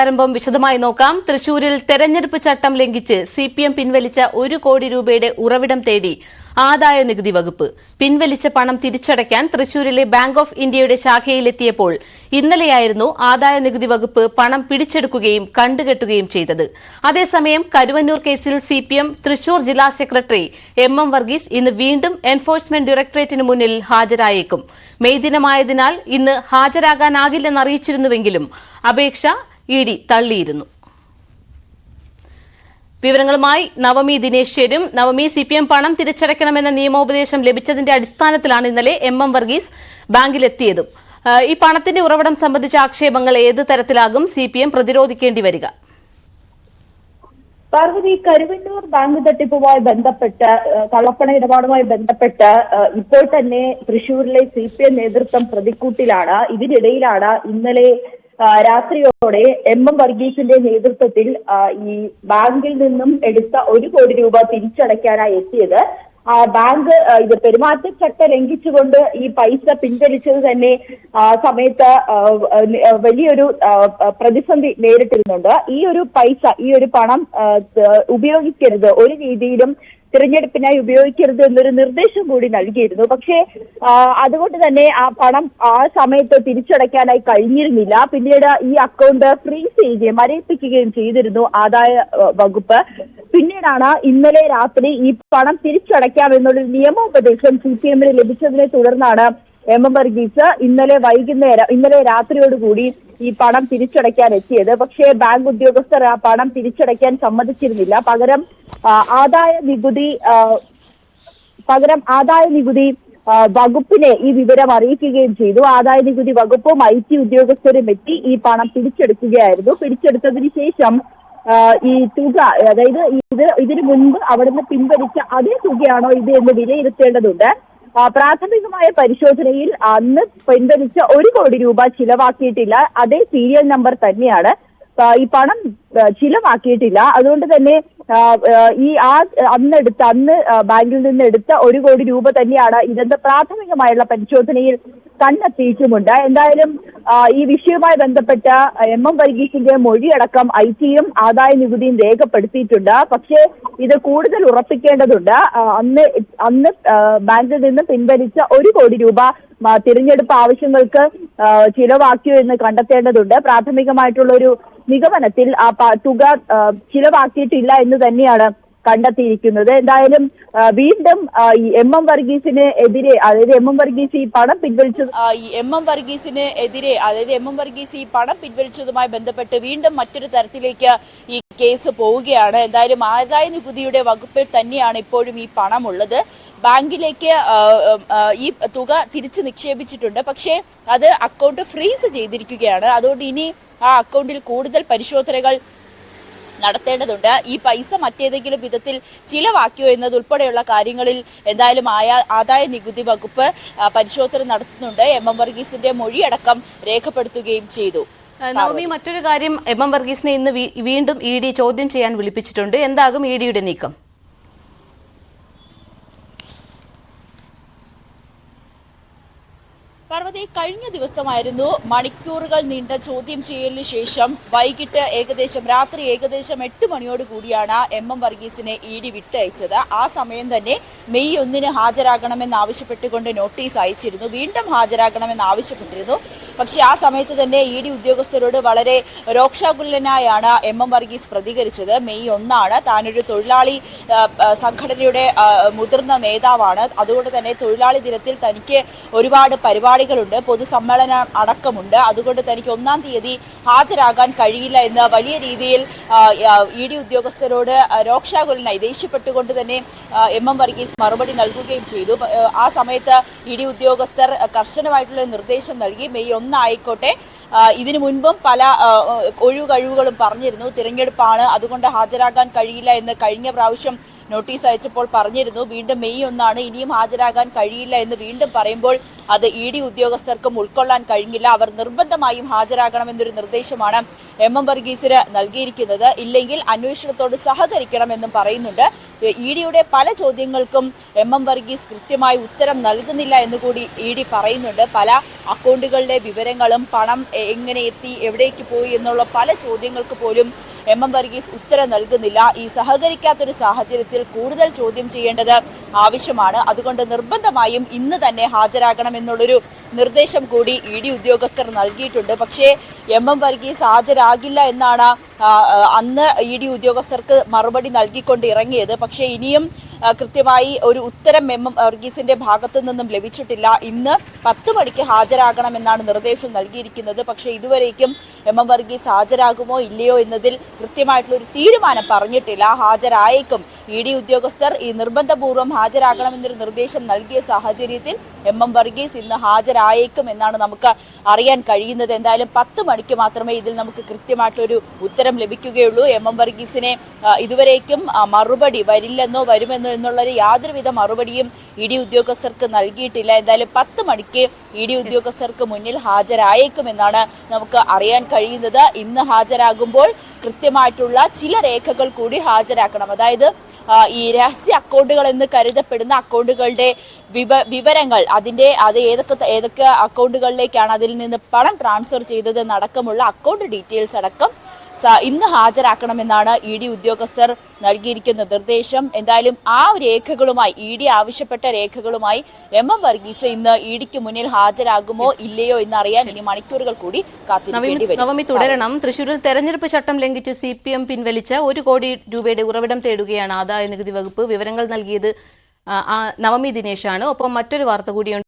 ആരംഭം വിശദമായി നോക്കാം. തൃശൂരിൽ തെരഞ്ഞെടുപ്പ് ചട്ടം ലംഘിച്ച് സിപിഎം പിൻവലിച്ച 1 കോടി രൂപയുടെ ഉറവിടം തേടി ആദായ നികുതി വകുപ്പ്. പിൻവലിച്ച പണം തിരിച്ചടയ്ക്കാൻ തൃശൂരിലെ ബാങ്ക് ഓഫ് ഇന്ത്യയുടെ ശാഖയിലെത്തിയപ്പോൾ ഇന്നലെയായിരുന്നു ആദായ നികുതി വകുപ്പ് പണം പിടിച്ചെടുക്കുകയും കണ്ടുകെട്ടുകയും ചെയ്തത്. അതേസമയം കരുവന്നൂർ കേസിൽ സിപിഎം തൃശൂർ ജില്ലാ സെക്രട്ടറി എം വർഗീസ് ഇന്ന് വീണ്ടും എൻഫോഴ്സ്മെന്റ് ഡയറക്ടറേറ്റിന് മുന്നിൽ ഹാജരായേക്കും. മെയ് ദിനമായതിനാൽ ഇന്ന് ഹാജരാകാനാകില്ലെന്നറിയിച്ചിരുന്നുവെങ്കിലും അപേക്ഷ ഇഡി തള്ളിയിരുന്നു. വിവരങ്ങളുമായി നവമി ദിനേശ് ചേരും. നവമി, സിപിഎം പണം തിരിച്ചടയ്ക്കണമെന്ന നിയമോപദേശം ലഭിച്ചതിന്റെ അടിസ്ഥാനത്തിലാണ് ഇന്നലെ എം വർഗീസ് ബാങ്കിലെത്തിയതും. ഈ പണത്തിന്റെ ഉറവിടം സംബന്ധിച്ച ആക്ഷേപങ്ങൾ ഏത് തരത്തിലാകും സിപിഎം പ്രതിരോധിക്കേണ്ടി വരിക? പാർവതി, കരുവന്നൂർ ബാങ്ക് തട്ടിപ്പുമായി ബന്ധപ്പെട്ട് കള്ളപ്പണ ഇടപാടുമായി ബന്ധപ്പെട്ട് ഇപ്പോൾ തന്നെ തൃശൂരിലെ സിപിഎം നേതൃത്വം പ്രതിക്കൂട്ടിലാണ്. ഇതിനിടയിലാണ് ഇന്നലെ രാത്രിയോടെ എം വർഗീസിന്റെ നേതൃത്വത്തിൽ ഈ ബാങ്കിൽ നിന്നും എടുത്ത 1 കോടി രൂപ തിരിച്ചടയ്ക്കാനായി എത്തിയത്. ബാങ്ക് ഇത് പെരുമാറ്റച്ചട്ടം ലംഘിച്ചുകൊണ്ട് ഈ പൈസ പിൻവലിച്ചത് തന്നെ സമയത്ത് വലിയൊരു പ്രതിസന്ധി നേരിട്ടിരുന്നുണ്ട്. ഈ ഒരു പൈസ, ഈ ഒരു പണം ഉപയോഗിക്കരുത്, ഒരു രീതിയിലും തിരഞ്ഞെടുപ്പിനായി ഉപയോഗിക്കരുത് എന്നൊരു നിർദ്ദേശം കൂടി നൽകിയിരുന്നു. പക്ഷേ അതുകൊണ്ട് തന്നെ ആ പണം ആ സമയത്ത് തിരിച്ചടയ്ക്കാനായി കഴിഞ്ഞിരുന്നില്ല. പിന്നീട് ഈ അക്കൗണ്ട് ഫ്രീസ് ചെയ്യുകയും മരവിപ്പിക്കുകയും ചെയ്തിരുന്നു ആദായ വകുപ്പ്. പിന്നീടാണ് ഇന്നലെ രാത്രി ഈ പണം തിരിച്ചടയ്ക്കാമെന്നുള്ള നിയമോപദേശം സിപിഎമ്മിന് ലഭിച്ചതിനെ തുടർന്നാണ് എം വർഗീസ് ഇന്നലെ രാത്രിയോടുകൂടി ഈ പണം തിരിച്ചടയ്ക്കാൻ എത്തിയത്. പക്ഷേ ബാങ്ക് ഉദ്യോഗസ്ഥർ ആ പണം തിരിച്ചടയ്ക്കാൻ സമ്മതിച്ചിരുന്നില്ല. പകരം ആദായ നികുതി വകുപ്പിനെ ഈ വിവരം അറിയിക്കുകയും ചെയ്തു. ആദായ നികുതി വകുപ്പും IT ഉദ്യോഗസ്ഥരും എത്തി ഈ പണം പിടിച്ചെടുക്കുകയായിരുന്നു. പിടിച്ചെടുത്തതിന് ശേഷം ഈ തുക, അതായത് ഇതിനു മുൻപ് അവിടുന്ന് പിൻവലിച്ച അതേ തുകയാണോ ഇത് എന്ന് വിലയിരുത്തേണ്ടതുണ്ട്. പ്രാഥമികമായ പരിശോധനയിൽ അന്ന് പിൻവലിച്ച 1 കോടി രൂപ ചിലവാക്കിയിട്ടില്ല. അതേ സീരിയൽ നമ്പർ തന്നെയാണ്. ഈ പണം ചിലവാക്കിയിട്ടില്ല. അതുകൊണ്ട് തന്നെ അന്ന് ബാങ്കിൽ നിന്ന് എടുത്ത 1 കോടി രൂപ തന്നെയാണ് ഇതെന്ന് പ്രാഥമികമായുള്ള പരിശോധനയിൽ കണ്ടെത്തിയിട്ടുമുണ്ട്. എന്തായാലും ഈ വിഷയവുമായി ബന്ധപ്പെട്ട എം വർഗീസിന്റെ മൊഴിയടക്കം ITയും ആദായ നികുതിയും രേഖപ്പെടുത്തിയിട്ടുണ്ട്. പക്ഷേ ഇത് കൂടുതൽ ഉറപ്പിക്കേണ്ടതുണ്ട്. അന്ന് ബാങ്കിൽ നിന്ന് പിൻവലിച്ച 1 കോടി രൂപ തിരഞ്ഞെടുപ്പ് ആവശ്യങ്ങൾക്ക് ചിലവാക്കിയോ എന്ന് കണ്ടെത്തേണ്ടതുണ്ട്. പ്രാഥമികമായിട്ടുള്ള ഒരു നിഗമനത്തിൽ ആ തുക ചിലവാക്കിയിട്ടില്ല എന്ന് തന്നെയാണ് കണ്ടെത്തിയിരിക്കുന്നത്. എന്തായാലും വീണ്ടും എം വർഗീസിന് എതിരെ, അതായത് എം വർഗീസ് ഈ പണം പിൻവലിച്ചതുമായി ബന്ധപ്പെട്ട് വീണ്ടും മറ്റൊരു തരത്തിലേക്ക് ഈ കേസ് പോവുകയാണ്. എന്തായാലും ആദായ നികുതിയുടെ വകുപ്പിൽ തന്നെയാണ് ഇപ്പോഴും ഈ പണമുള്ളത്. ബാങ്കിലേക്ക് ഈ തുക തിരിച്ചു നിക്ഷേപിച്ചിട്ടുണ്ട്. പക്ഷേ അത് അക്കൗണ്ട് ഫ്രീസ് ചെയ്തിരിക്കുകയാണ്. അതുകൊണ്ട് ഇനി ആ അക്കൗണ്ടിൽ കൂടുതൽ പരിശോധനകൾ നടത്തേണ്ടതുണ്ട്. ഈ പൈസ മറ്റേതെങ്കിലും വിധത്തിൽ ചിലവാക്കിയോ എന്നതുൾപ്പെടെയുള്ള കാര്യങ്ങളിൽ എന്തായാലും ആദായ നികുതി വകുപ്പ് പരിശോധന നടത്തുന്നുണ്ട്. എം വർഗീസിന്റെ മൊഴിയടക്കം രേഖപ്പെടുത്തുകയും ചെയ്തു. നവമി, മറ്റൊരു കാര്യം, എം വർഗീസിനെ ഇന്ന് വീണ്ടും ED ചോദ്യം ചെയ്യാൻ വിളിപ്പിച്ചിട്ടുണ്ട്. എന്താകും EDയുടെ നീക്കം? പാർവതി, കഴിഞ്ഞ ദിവസമായിരുന്നു മണിക്കൂറുകൾ നീണ്ട ചോദ്യം ചെയ്യലിന് ശേഷം വൈകിട്ട് രാത്രി ഏകദേശം 8 മണിയോടുകൂടിയാണ് എം വർഗീസിനെ ED വിട്ടയച്ചത്. ആ സമയം തന്നെ മെയ് 1 ഹാജരാകണമെന്നാവശ്യപ്പെട്ടുകൊണ്ട് നോട്ടീസ് അയച്ചിരുന്നു. വീണ്ടും ഹാജരാകണമെന്ന് ആവശ്യപ്പെട്ടിരുന്നു. പക്ഷേ ആ സമയത്ത് തന്നെ ED ഉദ്യോഗസ്ഥരോട് വളരെ രോക്ഷാകുലനായാണ് എം വർഗീസ് പ്രതികരിച്ചത്. മെയ് 1 താനൊരു തൊഴിലാളി സംഘടനയുടെ മുതിർന്ന നേതാവാണ്. അതുകൊണ്ട് തന്നെ തൊഴിലാളി ദിനത്തിൽ തനിക്ക് ഒരുപാട് പരിപാടികളുണ്ട്, പൊതുസമ്മേളനം അടക്കമുണ്ട്. അതുകൊണ്ട് തനിക്ക് 1-ാം തീയതി ഹാജരാകാൻ കഴിയില്ല എന്ന് വലിയ രീതിയിൽ ED ഉദ്യോഗസ്ഥരോട് രോക്ഷാകുലനായി ദേഷ്യപ്പെട്ടുകൊണ്ട് തന്നെ എം വർഗീസ് മറുപടി നൽകുകയും ചെയ്തു. ആ സമയത്ത് ED ഉദ്യോഗസ്ഥർ കർശനമായിട്ടുള്ള നിർദ്ദേശം നൽകി. മെയ് 1 ആയിക്കോട്ടെ, ഇതിനു മുൻപും പല ഒഴിവുകഴിവുകളും പറഞ്ഞിരുന്നു. തിരഞ്ഞെടുപ്പാണ്, അതുകൊണ്ട് ഹാജരാകാൻ കഴിയില്ല എന്ന് കഴിഞ്ഞ പ്രാവശ്യം നോട്ടീസ് അയച്ചപ്പോൾ പറഞ്ഞിരുന്നു. വീണ്ടും മെയ് 1 ഇനിയും ഹാജരാകാൻ കഴിയില്ല എന്ന് വീണ്ടും പറയുമ്പോൾ അത് ED ഉദ്യോഗസ്ഥർക്കും ഉൾക്കൊള്ളാൻ കഴിഞ്ഞില്ല. അവർ നിർബന്ധമായും ഹാജരാകണമെന്നൊരു നിർദ്ദേശമാണ് MM വർഗീസിന് നൽകിയിരിക്കുന്നത്. ഇല്ലെങ്കിൽ അന്വേഷണത്തോട് സഹകരിക്കണമെന്നും പറയുന്നുണ്ട്. EDയുടെ പല ചോദ്യങ്ങൾക്കും MM വർഗീസ് കൃത്യമായി ഉത്തരം നൽകുന്നില്ല എന്നുകൂടി ED പറയുന്നുണ്ട്. പല അക്കൗണ്ടുകളുടെ വിവരങ്ങളും പണം എങ്ങനെ എത്തി, എവിടേക്ക് പോയി എന്നുള്ള പല ചോദ്യങ്ങൾക്ക് പോലും MM വർഗീസ് ഉത്തരം നൽകുന്നില്ല. ഈ സഹകരിക്കാത്തൊരു സാഹചര്യത്തിൽ കൂടുതൽ ചോദ്യം ചെയ്യേണ്ടത് ആവശ്യമാണ്. അതുകൊണ്ട് നിർബന്ധമായും ഇന്ന് തന്നെ ഹാജരാകണമെന്നുള്ളൊരു നിർദ്ദേശം കൂടി ED ഉദ്യോഗസ്ഥർ നൽകിയിട്ടുണ്ട്. പക്ഷേ MM വർഗീസ് ഹാജരാകില്ല എന്നാണ് അന്ന് ED ഉദ്യോഗസ്ഥർക്ക് മറുപടി നൽകിക്കൊണ്ട് ഇറങ്ങിയത്. പക്ഷേ ഇനിയും കൃത്യമായി ഒരു ഉത്തരം MM വർഗീസിന്റെ ഭാഗത്തു നിന്നും ലഭിച്ചിട്ടില്ല. ഇന്ന് 10 മണിക്ക് ഹാജരാകണമെന്നാണ് നിർദ്ദേശം നൽകിയിരിക്കുന്നത്. പക്ഷേ ഇതുവരേക്കും MM വർഗീസ് ഹാജരാകുമോ ഇല്ലയോ എന്നതിൽ കൃത്യമായിട്ടുള്ള ഒരു തീരുമാനം പറഞ്ഞിട്ടില്ല. ഹാജരായേക്കും. ED ഉദ്യോഗസ്ഥർ ഈ നിർബന്ധപൂർവ്വം ഹാജരാകണമെന്നൊരു നിർദ്ദേശം നൽകിയ സാഹചര്യത്തിൽ MM വർഗീസ് ഇന്ന് ഹാജരായേക്കും എന്നാണ് നമുക്ക് അറിയാൻ കഴിയുന്നത്. എന്തായാലും 10 മണിക്ക് മാത്രമേ ഇതിൽ നമുക്ക് കൃത്യമായിട്ടൊരു ഉത്തരം ലഭിക്കുകയുള്ളൂ. MM വർഗീസിനെ ഇതുവരേക്കും മറുപടി വരില്ലെന്നോ വരുമെന്നോ എന്നുള്ളൊരു യാതൊരുവിധ മറുപടിയും ED ഉദ്യോഗസ്ഥർക്ക് നൽകിയിട്ടില്ല. എന്തായാലും 10 മണിക്ക് ED ഉദ്യോഗസ്ഥർക്ക് മുന്നിൽ ഹാജരായേക്കുമെന്നാണ് നമുക്ക് അറിയാൻ കഴിയുന്നത്. ഇന്ന് ഹാജരാകുമ്പോൾ കൃത്യമായിട്ടുള്ള ചില രേഖകൾ കൂടി ഹാജരാക്കണം. അതായത് ഈ രഹസ്യ അക്കൗണ്ടുകൾ എന്ന് കരുതപ്പെടുന്ന അക്കൗണ്ടുകളുടെ വിവരങ്ങൾ, അത് ഏതൊക്കെ അക്കൗണ്ടുകളിലേക്കാണ് അതിൽ നിന്ന് പണം ട്രാൻസ്ഫർ ചെയ്തത് എന്നടക്കമുള്ള അക്കൗണ്ട് ഡീറ്റെയിൽസ് അടക്കം ഇന്ന് ഹാജരാക്കണമെന്നാണ് ED ഉദ്യോഗസ്ഥർ നൽകിയിരിക്കുന്ന നിർദ്ദേശം. എന്തായാലും ആ രേഖകളുമായി ED ആവശ്യപ്പെട്ട രേഖകളുമായി MM വർഗീസ് ഇന്ന് EDക്ക് മുന്നിൽ ഹാജരാകുമോ ഇല്ലയോ എന്നറിയാൻ ഇനി മണിക്കൂറുകൾ കൂടി കാത്തിരിക്കേണ്ടി വരും. നവമി തുടരണം. തൃശൂരിൽ തെരഞ്ഞെടുപ്പ് ചട്ടം ലംഘിച്ച് CPM പിൻവലിച്ച 1 കോടി രൂപയുടെ ഉറവിടം തേടുകയാണ് ആദായ നികുതി വകുപ്പ്. വിവരങ്ങൾ നൽകിയത് നവമി ദിനേശാണ്. ഒപ്പം മറ്റൊരു വാർത്ത കൂടിയുണ്ട്.